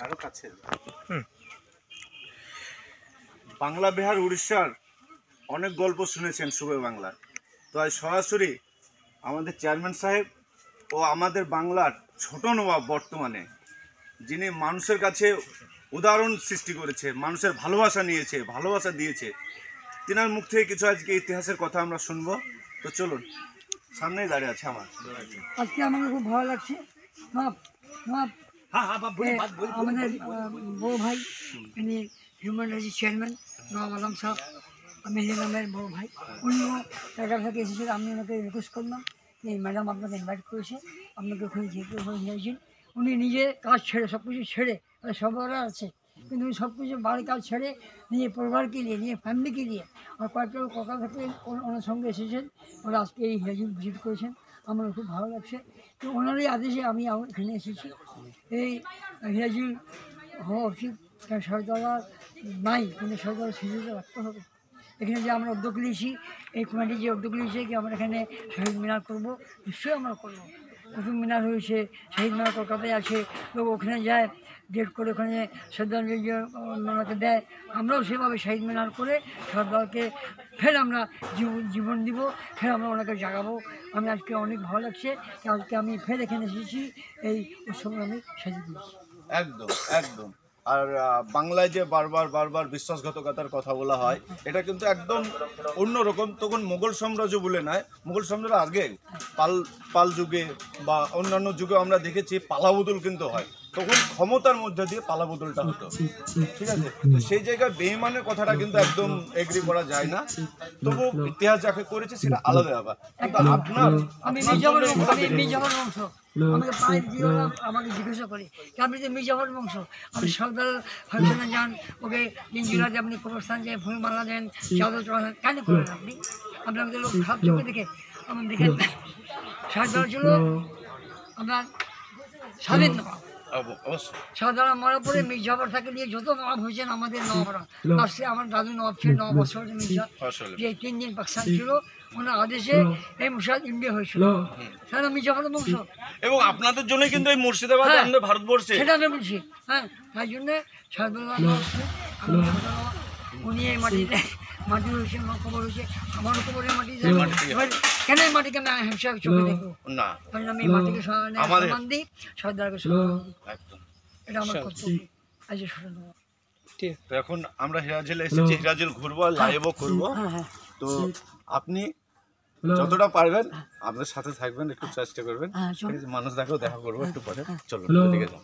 আরো কাছে বাংলা বিহার উড়িষ্যার অনেক গল্প শুনেছেন শুভে বাংলা। তো আজ সরাসরি আমাদের চেয়ারম্যান সাহেব ও আমাদের বাংলার ছোট নবাব বর্তমানে, যিনি মানুষের কাছে উদাহরণ সৃষ্টি করেছে, মানুষের ভালোবাসা নিয়েছে, ভালোবাসা দিয়েছে, তিনার মুখ থেকে কিছু আজকে ইতিহাসের কথা আমরা শুনবো। তো চলুন, সামনেই দাঁড়িয়ে আছে আমার। আজকে আমাকে খুব ভালো লাগছে। আমাদের বড় ভাই, ইনি হিউম্যান রাইটস চেয়ারম্যান নবাব আলম সাহেব, মেহেদি নামের বড় ভাই, উনিও টাকা থেকে এসেছিল। আমি ওনাকে রিকোয়েস্ট করলাম যে ম্যাডাম আপনাকে ইনভাইট করেছে, আপনাকে ওখানে যেতে ওখানে নিয়েছেন। উনি নিজে কাজ ছেড়ে, সব কিছু ছেড়ে, সবার আছে, কিন্তু উনি সব কিছু বাড়ির কাজ ছেড়ে নিজে পরিবারকে নিয়ে, নিজে ফ্যামিলিকে নিয়ে, আর কয়েকটা কলকাতা থেকে ওনার সঙ্গে এসেছেন। ওরা আজকে এই হিরাজুল ভিজিট করেছেন, আমার খুব ভালো লাগছে। তো ওনারই আদেশে আমি এখানে এসেছি। এই হিরাজুল হওয়া উচিত, সরকার নাই, কিন্তু সরকার সুযোগ রাখতে হবে। এখানে যে আমরা উদ্যোগ নিয়েছি, এই কমিটি যে উদ্যোগ নিয়েছে কি আমরা এখানে শহীদ মিনার করবো, নিশ্চয়ই আমরা করবো। কুতুব মিনার হয়েছে, শহীদ মিনার কলকাতায় আছে, লোক ওখানে যায় ডেট করে, ওখানে শ্রদ্ধাঞ্জলি ওনাকে দেয়। আমরাও সেভাবে শহীদ মিনার করে সরকারকে ফের আমরা জীবন দিব, ফের আমরা ওনাকে জাগাবো। আমি আজকে অনেক ভালো লাগছে, আজকে আমি ফের এখানে এসেছি, এই উৎসবে আমি সাজিয়ে দিয়েছি। একদম একদম। আর বাংলায় যে বারবার বিশ্বাসঘাতকতার কথা বলা হয়, এটা কিন্তু একদম অন্যরকম। তখন মুঘল সাম্রাজ্য বলে নয়, মুঘল সাম্রাজ্য আগে পাল যুগে বা অন্যান্য যুগে আমরা দেখেছি পালাবদল কিন্তু হয়। তখন ক্ষমতার মধ্যে দিয়ে পালাবদলটা হতো, ঠিক আছে? তো সেই জায়গায় বেঈমানের কথাটা কিন্তু একদম এগ্রি করা যায় না। তবু ইতিহাস যাকে করেছে সেটা আলাদা ব্যাপার। কিন্তু আমি মির্জাফর বংশ, আমাকে পায়ের দিয়ে আমাকে জিজ্ঞাসা করে আপনি যে মির্জাফর বংশ, আমি সরদার ফাংশনে যান, ওকে ইঞ্জিরাতে আপনি কবরস্থান যায়, ফুলমালা দেন, চাদর চড়ান, কেন করেন আপনি? আপনাকে লোক খারাপ চোখে দেখে আমার দেখেন। সরদার ছিল আমরা স্বাধীন নবাব। সাধারণ মরার পরে মির্জাফর থাকে নিয়ে যত নবাব হয়েছেন আমাদের নবাবরা, লাস্টে আমার দাদু নবাব ছিল, নবাব অসফ মির্জা, যে 3 দিন পাকিস্তান ছিল, ওনার আদেশে এই মুর্শিদাবাদ ইন্ডিয়া হয়েছিল। সেটা মির্জাফরের বংশ, এবং আপনাদের জন্য কিন্তু এই মুর্শিদাবাদ আমাদের ভারতবর্ষে, সেটা আমি বলছি। হ্যাঁ, তাই জন্যে সরদার উনি এই মাটিতে মাটি হয়েছে, আমার খবর হয়েছে, আমারও খবরের মাটি। কেন এই মাটিকে আমি হিংসার চোখে দেখবো না? কারণ আমি মাটিকে সম্মান দিই, সরদারকে সম্মান দিই, এটা আমার কর্তব্য। আজ তো এখন আমরা হিরাজুলে এসেছি, হিরাজুল ঘুরবো, লাইভও করবো। তো আপনি যতটা পারবেন আপনার সাথে থাকবেন, একটু চেষ্টা করবেন, মানুষ দেখাও দেখা করবো একটু পরে। চলুন, ঠিক আছে।